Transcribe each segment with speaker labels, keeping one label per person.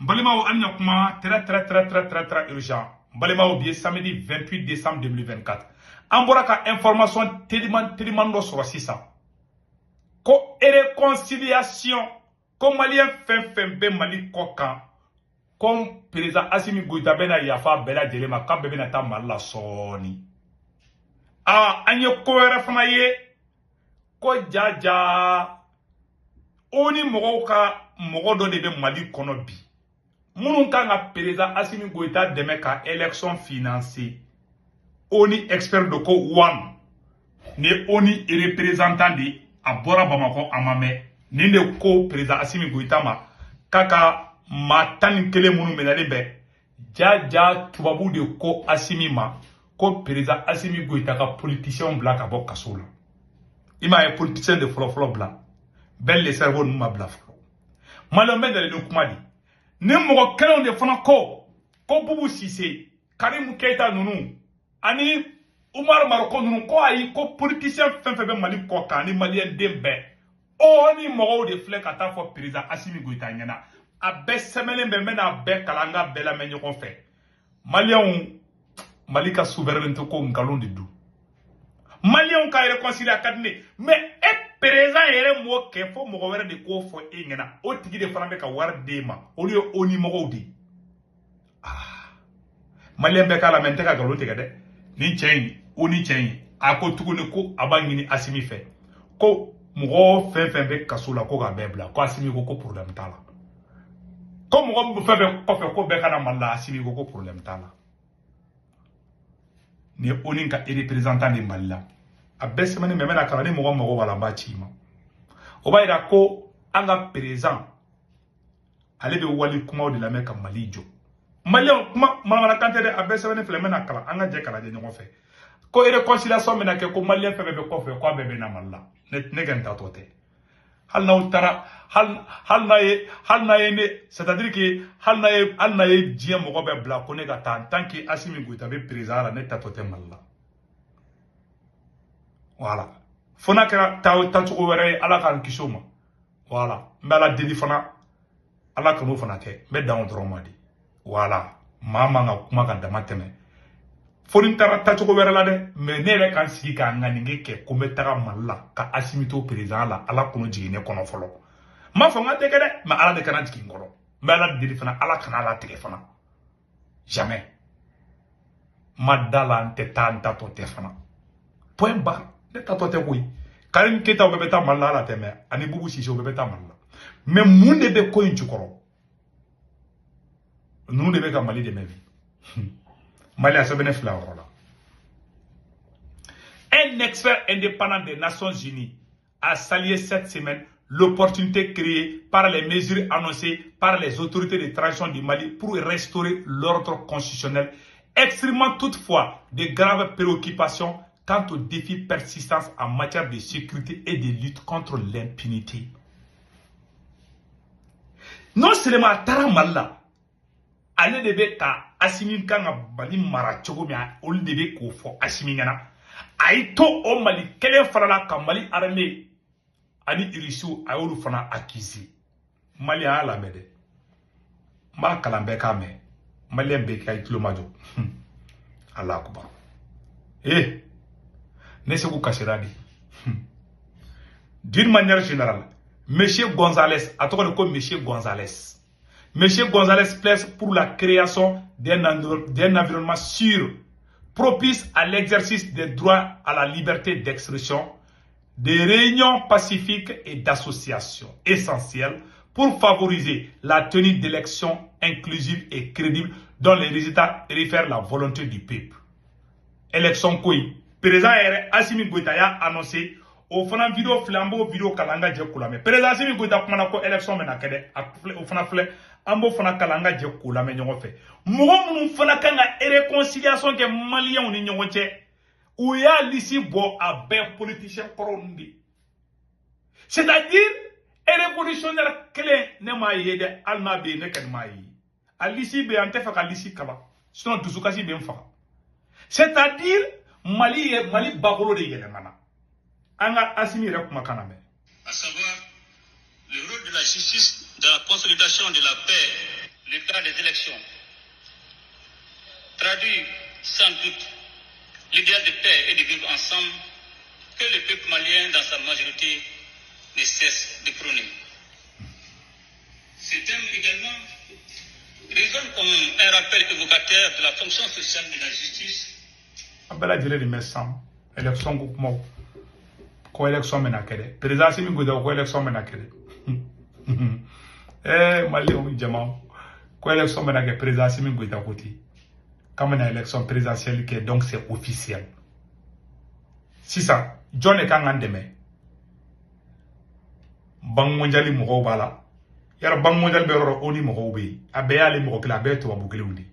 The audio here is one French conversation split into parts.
Speaker 1: Mbalimao Anyakuma, très urgent. Mbalimao bien samedi 28 décembre 2024. Amboraka information tellement no sur ça. Ko réconciliation, ko malien fin mali kokan, comme président Assimi Goïta bena yafa bela delema kambe bena ta malla soni. Ah, anye ko fana ye, ko jaja, oni mogo do de be mali kono bi. Mounou ka nga président Assimi Goïta deme ka élection financée. Oni expert de ko one. Ne oni représentant de Abora Bamako Amame. Ni ne ko président Assimi Goïta ma. Kaka matani kele mounou menalebe. Jaja tubabu de ko Assimi ma. Ko président Assimi Goïta ka politicien black abo kasoula. Ima e politicien de flo bla. Bel le cerveau nou ma bla flo. Malombe de le kumadi. Ne mogo kelon de fana ko Boubou Cissé, Karim Keita nunu, ani Oumar Maroko nunu, ko ayi ko politicien fenfebe mali ko kani malien dembe. O ni mogo de flek ata fo président Assimi Goïta nyana. A be semelen be mena be kalanga be la menyo kon fe. Malien malika souveraineté ko ngalon de dou. Malien ka réconcilier akadne, mais président yere mo ke fo mogo were de ko fo engena o tigi de fana be ka war de ma o lieu oni mogo di malien be kala mente ka galo tege de ni chen oni chen ako tuguni ko abangini Assimi fe ko mogo fen be kasula ko ga bebla ko Assimi ko problème tala ko mogo fe ko be kana malla Assimi ko problème tala ni oni ka représentant de malla abesemane memena kala ni mogo wala mbachima obaira ko anga présent ale be wali kuma de la meka malijo malion kuma mala kante de abesemane flemena kala anga je kala je nyongo fe ko réconciliation mena ke ko malien fe be ko fe ko bebe na malla ne ganta tote hal na utara hal na ye ne c'est-à-dire que hal na ye die mogo be bla ko ne ga tant que Assimi Goïta be présent la ne tatote malla. Voilà. Fona kera tantouko were ala kan kisoma. Voilà. Mbala deli fana ala kanu fana ke. Mbe down drama di. Voilà. Mama nga kuma ka dama teme. Foni tara tantouko were la de. Me ne re kan sigi ka nganinge ke kome tara malla ka Assimi to président la ala kono jigine kono folo. Ma fonga teke de. Ma ala de kana jigi ngoro. Mbala deli fana ala kana ala teke fana. Jamais. Madala ante tanta to te fana. Point barre. Ne tatote koui. Karim Keita ou bebeta malla la teme. Ani Boubou Cissé ou bebeta malla. Mais moun de be koin chukoro. Nous de be ka Mali de mevi. Mali a sebene fla orola. Un expert indépendant des Nations Unies a salué cette semaine l'opportunité créée par les mesures annoncées par les autorités de transition du Mali pour restaurer l'ordre constitutionnel, exprimant toutefois de graves préoccupations quant aux défis persistants en matière de sécurité et de lutte contre l'impunité. Non seulement Tara Malla, ale de be ka Assimi kanga bali mara chogo mi ol de be ko fo Assimi ngana. Ay to o Mali kelen farala ka Mali armée ani irisu ayolu fana accusé. Mali a la mede. Ma kalambe ka me. Mali be ka itlo majo. Allah akbar. D'une manière générale, M. Gonzalez, à toi comme M. Gonzalez. M. Gonzalez plaide pour la création d'un environnement sûr, propice à l'exercice des droits à la liberté d'expression, des réunions pacifiques et d'associations essentielles pour favoriser la tenue d'élections inclusives et crédibles dont les résultats réfèrent la volonté du peuple. Élection koi. Président Assimi Goïta a annoncé au fana vidéo flambeau vidéo kalanga je kulame. Président Assimi Goïta kuma ko élection mena kede au fana flé ambo fana kalanga je kulame nyongo fe. Mogo munu fana kanga réconciliation ke malien ni nyongo che. Ou ya lisi bo a ben politicien korondi. C'est-à-dire révolutionnaire clé ne ma yede alma be ne kan ma yi. Alisi be ante fa kalisi kala. Sinon dusukasi be mfa. C'est-à-dire Mali bagolo de yelemana. Anga Assimi rek makaname.
Speaker 2: À savoir le rôle de la justice dans la consolidation de la paix, l'état des élections traduit sans doute l'idéal de paix et de vivre ensemble que le peuple malien, dans sa majorité, ne cesse de prôner. Ce thème également résonne comme un rappel évocateur de la fonction sociale de la justice.
Speaker 1: Abela jere di mesam élection ko kuma ko élection mena kede président simi go da ko élection mena kede mali o jama ko élection mena ke président simi go da koti comme une élection présidentielle qui est donc c'est officiel. Si ça, John est quand même Bank mondial mo bala. Yara bank mondial be ro oni mo be. Abe ale mo kila be to abukele udi.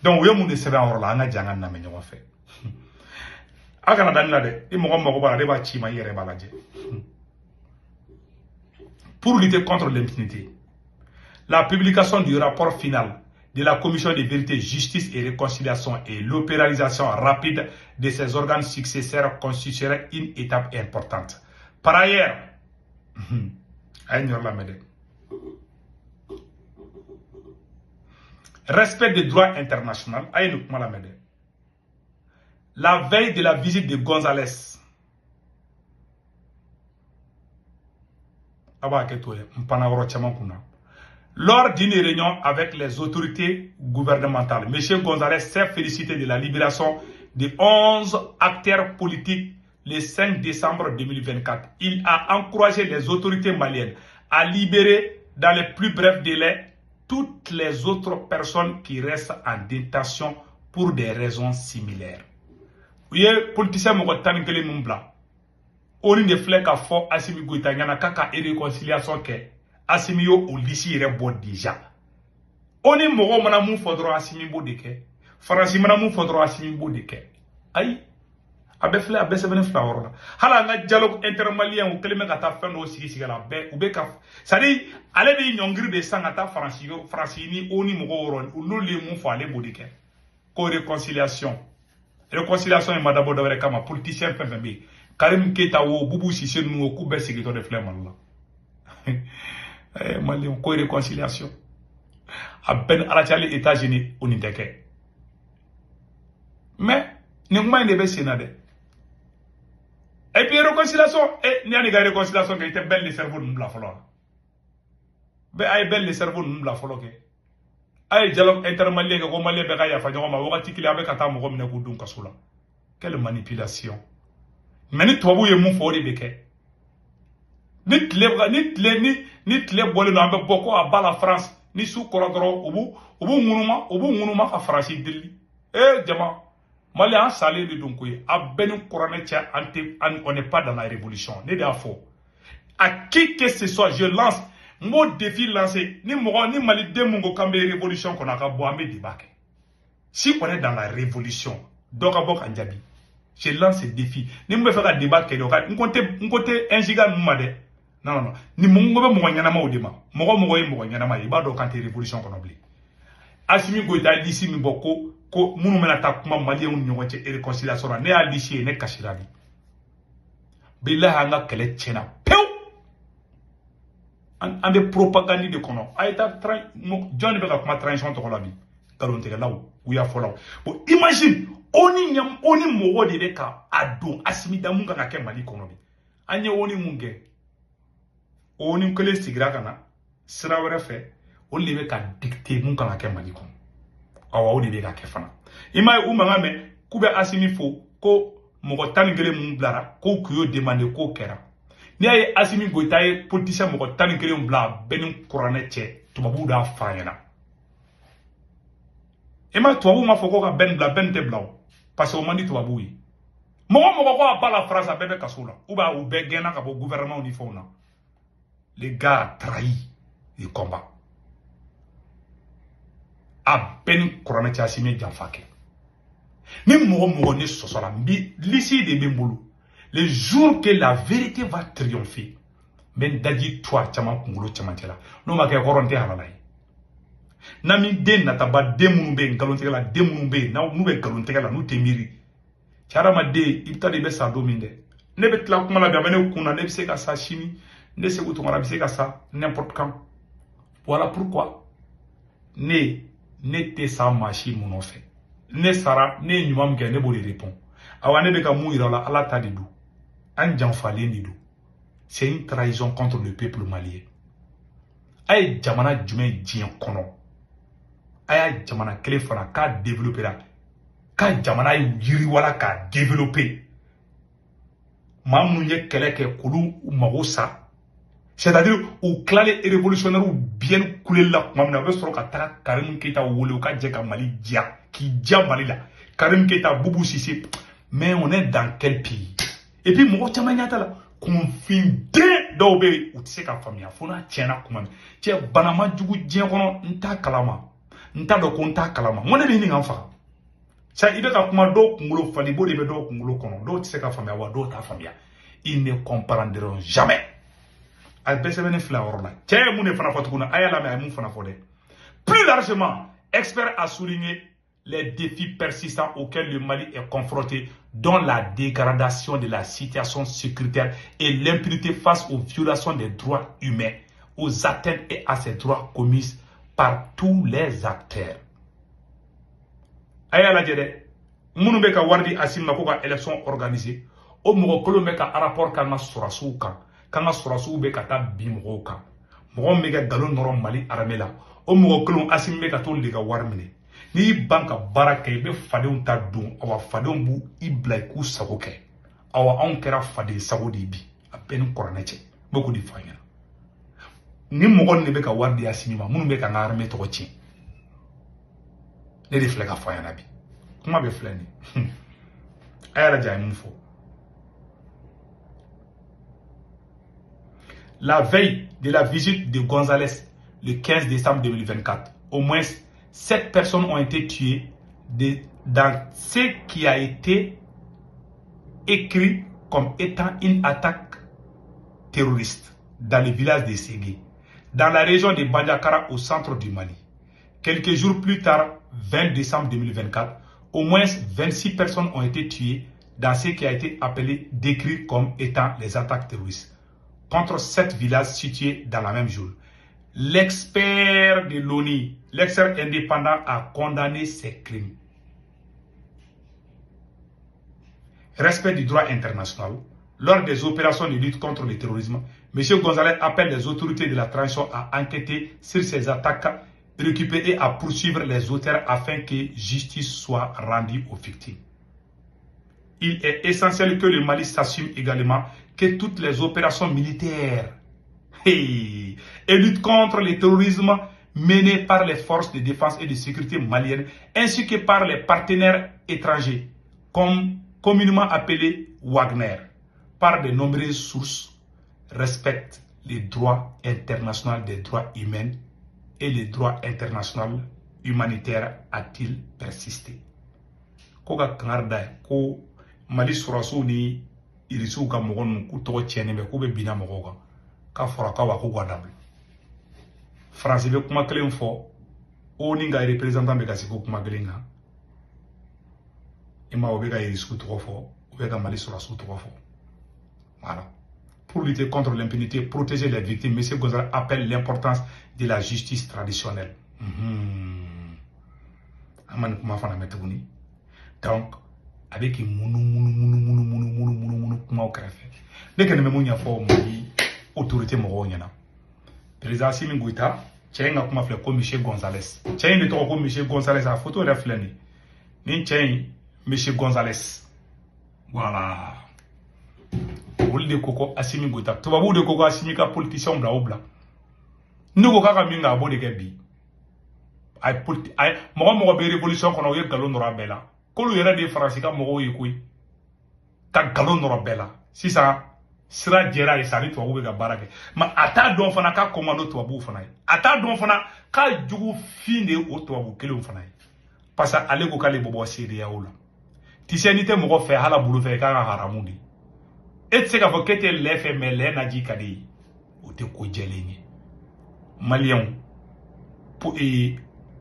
Speaker 1: Donc we mu de sebe en la nga jangan na me nyo fe. Aka na dan la de, I mo bala de ba chi ma yere bala je. Pour lutter contre l'impunité, la publication du rapport final de la Commission de vérité, justice et réconciliation et l'opéralisation rapide de ces organes successeurs constituerait une étape importante. Par ailleurs, respect des droits internationaux, la veille de la visite de González, lors d'une réunion avec les autorités gouvernementales, M. González s'est félicité de la libération de 11 acteurs politiques le 5 décembre 2024. Il a encouragé les autorités maliennes à libérer dans les plus brefs délais toutes les autres personnes qui restent en détention pour des raisons similaires. Vous voyez, politicien Mokotan Kele Mumbla, on ne fait qu'à fort Assimi Goïta, Yana Kaka et réconciliation que Assimi yo ou lisi yere bo déjà. Oni mogo mana mun fodro Assimi bo deke. Faransi mana mun fodro Assimi bo deke. Ayi. Abe fle abe sebene fla worola. Hala nga dialogue intermalien ou keleme kata fen o sigi sigala be ou be ka. Sadi ale be nyongri de sangata Faransi yo Faransi ni oni mogo woron ou no le mun fo ale bo deke. Ko réconciliation. Réconciliation e madabo dawre kama politicien FMB. Karim Keita wo Boubou Cissé nou ko be sigi to de fleman la. Malien ko réconciliation à ben alatiali États-Unis on indeke mais ne kuma inde be senade et puis réconciliation et ni ani ga réconciliation que était belle le cerveau nous la folo be ay belle le cerveau nous la folo ke ay dialogue intermalien ko malien be ga ya fa joma wakati kili abe kata mo ko mine ko dun kasula quelle manipulation mais ni tobu ye mu fo de beke ni tle bole no ambe boko a bala France ni sou korodoro obu ngunuma ka France dilli jama mali an salé de donc a benu corona tia on n'est pas dans la révolution ne da fo à qui que ce soit je lance mon défi lancé ni mali demungo kambe révolution qu'on a ka bo ambe dibake si on est dans la révolution donc abok anjabi je lance ce défi ni me faire débat que donc on côté un giga mumade. Non. Ni mungo be mo nyana ma odema. Mogo yi mo nyana ma yi ba do kanté révolution kono bli. Assimi Goïta d'ici mi boko ko munu mena ta kuma malien un nyongo che réconciliation ne a d'ici ne kashiradi. Billahi nga kele chena. Pew. Ande propagande de kono. Aita John be ka kuma transition to ko labi. Kalonte lawo. Uya folaw. Bon imagine oni mogo de beka ado Assimi damunga ka ke mali kono bi. Anye oni munge. Oni kele sigira kana sira wɛrɛ fɛ o le bɛ ka dicter mun kan ka kɛ Mali kɔnɔ awa o de bɛ ka kɛ fana i ma ye u mankan mɛn k'u bɛ Assimi fo ko mɔgɔ 11 mun bilara ko k'u y'o demander k'o kɛra n'i y'a ye Assimi Goïta ye politicien mɔgɔ 11 bila bɛɛ ni kuranɛ cɛ tubabuw d'a fa ɲɛna i ma tubabuw ma fɔ ko ka bɛn bila bɛn tɛ bila o parce que o man di tubabuw ye mɔgɔ ko a ba la France a bɛɛ bɛ kaso la ou bien u bɛɛ gɛnna ka bɔ gouvernement ni fɛnw na. Les gars trahis le combat. À peine couronne Assimi Janfake. Ni mogo ne sosola mbi l'ici de Bembolo. Le jour que la vérité va triompher. Ben daji toi chama kungolo chama tela. No ma ke koronte halalayi. Nami den nataba demunumbe ngalontegala demunumbe na nube galontegala nu temiri. Chara ma de ibta de be sa dominde. Ne be tla kuma la be ne kuna ne be se ka sa chini. Ne se n'importe quand. Voilà pourquoi ne te sa machi mon fait ne sara ne ɲuman ke ne b'o de répond awa ne bɛ ka mun yira la ala ta de do an janfalen de do c'est une trahison contre le peuple malien a ye jamana jumɛn diɲɛ kɔnɔ a y'a jamana kelen fana k'a développera k'a jamana yiriwala k'a développer maa minnu ye kɛlɛ kɛ k'olu mago sa c'est-à-dire u tilalen révolutionnaire bien coulé la tuma min na u bɛ sɔrɔ ka taga Karim Keita wele u ka jɛ ka Mali diya k'i diya Mali la Karim Keita Boubou Cissé mais on est dans quel pays et puis mɔgɔ caman ɲɛ t'a la kunfinden dɔw bɛ yen u tɛ se ka faamuya fo n'a tiɲɛna kuma min cɛ bana ma jugu diɲɛ kɔnɔ n t'a kalama n t'a dɔn ko n t'a kalama n ko ne bɛ ɲini ka n faga sa i bɛ ka kuma dɔw kunkolo fali bo de bɛ dɔw kunkolo kɔnɔ dɔw tɛ se ka faamuya wa dɔw t'a faamuya ils ne comprendront jamais a bɛɛ sɛbɛnni filɛ a yɔrɔ la cɛ ye mun de fana fɔ tuguni a y'a lamɛn a ye mun fana fɔ dɛ plus largement expert a souligné les défis persistants auxquels le Mali est confronté, dont la dégradation de la situation sécuritaire et l'impunité face aux violations des droits humains, aux atteintes et à ces droits commises par tous les acteurs. Aya la jede, munu be ka wardi asim na ko ka élection organisée, o mo ko be ka rapport kan na surasu kan na surasu be ka ta bi mo kan. Mo me ga galon noro Mali armée la, o mo ko asim be ka to le ga warmine. Ni banka baraka ibe fadenw ta don awa fadenw bu ibla ku sago kɛ awa anw kɛra faden sago de bi a bɛɛ ni kɔrɔnɛ cɛ bɛ ko di fa ɲɛna ni mɔgɔ ne bɛ ka wari di Asimi ma minnu bɛ ka n ka armée tɔgɔ tiɲɛ ne de filɛ ka fa ɲɛna bi kuma bɛ filɛ nin a y'a lajɛ a ye mun fɔ la veille de la visite de Gonzalez le 15 décembre 2024 au moins 7 personnes ont été tuées dans ce qui a été écrit comme étant une attaque terroriste dans le village de Ségué, dans la région de Bandiakara au centre du Mali. Quelques jours plus tard, 20 décembre 2024, au moins 26 personnes ont été tuées dans ce qui a été appelé, décrit comme étant les attaques terroristes, contre 7 villages situés dans la même zone. L'expert de l'ONU, l'expert indépendant, a condamné ces crimes. Respect du droit international. Lors des opérations de lutte contre le terrorisme, M. Gonzalez appelle les autorités de la transition à enquêter sur ces attaques, récupérer et à poursuivre les auteurs afin que justice soit rendue aux victimes. Il est essentiel que le Mali s'assume également que toutes les opérations militaires et lutte contre le terrorisme menées par les forces de défense et de sécurité maliennes ainsi que par les partenaires étrangers, comme communément appelés Wagner, par de nombreuses sources, respectent les droits internationaux des droits humains et les droits internationaux humanitaires, a-t-il persisté. Koga kangarda ko Mali surasu ni irisu ka mogon ku to tiene be ku be bina mogoga ka fora ka wa ko godable France be kuma kelen fo o ni nga représentant be ka siko kuma kelen nga ima o be ka irisu to fo o be ka Mali surasu to fo voilà. Pour lutter contre l'impunité, protéger les victimes, M. Gonzalez appelle l'importance de la justice traditionnelle. Donc, avec autorité président Assimi Goïta, tiens comme M. Gonzalez. Tiens le trop comme M. Gonzalez à photo refléni. Ni tiens M. Gonzalez. Voilà. Olu de koko Assimi Goïta tubabu de koko Assimi ka politicien bla obla nugo kaka minga abo de kebi ay mo be révolution kono ye galon nora bela kolu yera de France ka mo ye koy ka galon nora bela sisa sira jera e sari tubabu be ga barake ma ata don fana ka commando tubabu fana ata don fana ka jugu finde o tubabu kele fana parce que ale ko kale bobo siri ya ola tisenité mo fe hala bulu fe ka haramundi. Et c'est qu'avant que tu l'aies fait, mais l'un a dit qu'il y a des Maliens, pour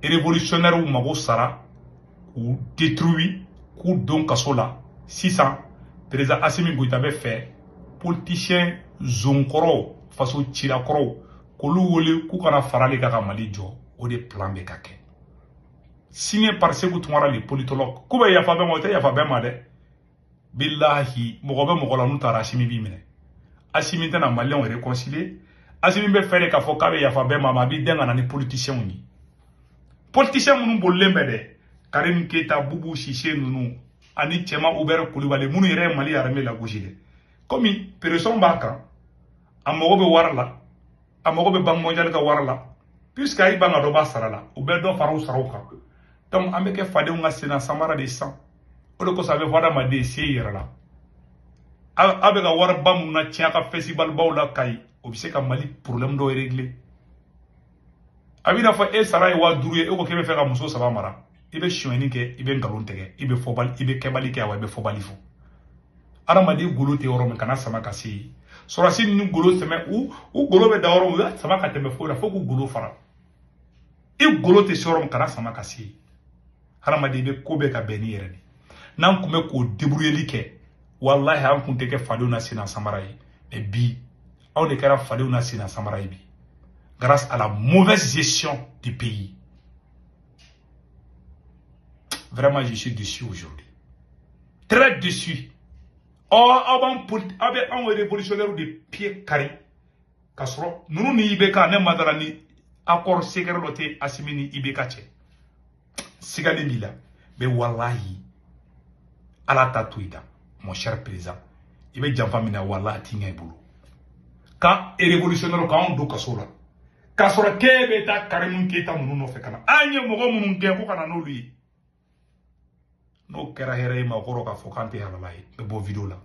Speaker 1: révolutionnaire ou Mago Sara, ou détruit, ou donc Kasola, 600, président Assimi Goïta avait fait, politicien Zonkoro, façon Tirakoro, Kolu Wole, Koukana Farale Kaka Mali Jo, o de plan bɛ ka kɛ signé par Sékou Toumara le politologue k'u bɛ yafa bɛɛ ma o tɛ yafa bɛɛ ma dɛ billahi mɔgɔ bɛ mɔgɔ la n'u taara Assimi b'i minɛ Assimi tɛna maliyɛnw réconcilier Assimi bɛ fɛ de k'a fɔ k'a bɛ yafa bɛɛ ma a b'i den ka na ni politiciens ye politiciens minnu bolilen bɛ dɛ Karim Keita Boubou Cissé ninnu ani Cɛma Hubert Kulibali minnu yɛrɛ ye Mali armée lagosi dɛ komi pression b'a kan a mago bɛ wari la a mago bɛ Banque mondiale ka wari la puisque a y'i ban ka dɔ b'a sara la u bɛ dɔ fara u saraw kan donc an bɛ kɛ fadenw ka senna samara de san o de kosɔn a bɛ fɔ adamaden se yɛrɛ la a bɛ ka wariba minnu na tiɲɛ a ka festival baw la Kayi o bɛ se ka Mali problème dɔw régler a b'i n'a fɔ e sara ye 5000 ye e ko k'e bɛ fɛ ka muso 3 mara i bɛ sonyɛni kɛ i bɛ nkalon tigɛ i bɛ kɛbali kɛ wa i bɛ fɔbali fɔ adamaden golo tɛ yɔrɔ min kana sama ka se yen sɔrɔsi ninnu golo tɛmɛ u golo bɛ da yɔrɔ min u y'a sama ka tɛmɛ foyi la fo k'u golo fara i golo tɛ se yɔrɔ min kana sama ka se yen adamaden bɛ ko bɛɛ ka bɛn ni yɛrɛ de n'an tun bɛ k'o débrouiller kɛ walahi an tun tɛ kɛ fadenw na senna samara ye mais bi anw de kɛra fadenw na senna samara ye bi grâce à la mauvaise gestion du pays. Vraiment, je suis déçu aujourd'hui. Très déçu. Oh, on est révolutionnaire de pied carré. Kasro, nous ni ibeka ne madara ni accord secret loté Assimi ni ibeka che. Sigale mila. Mais wallahi, ala tatouida, mon cher président. Ibe jamfa mina wallahi tinga ibulu. Ka e révolutionnaire ka on do kasola. Kasro kebe ta Karim Keita munu no fe kana. Anye mogo munu nge ko kana no lui. N'o kɛra hɛrɛ ye ma o kɔrɔ k'a fɔ k'an tɛ halala ye n bɛ bɔ video la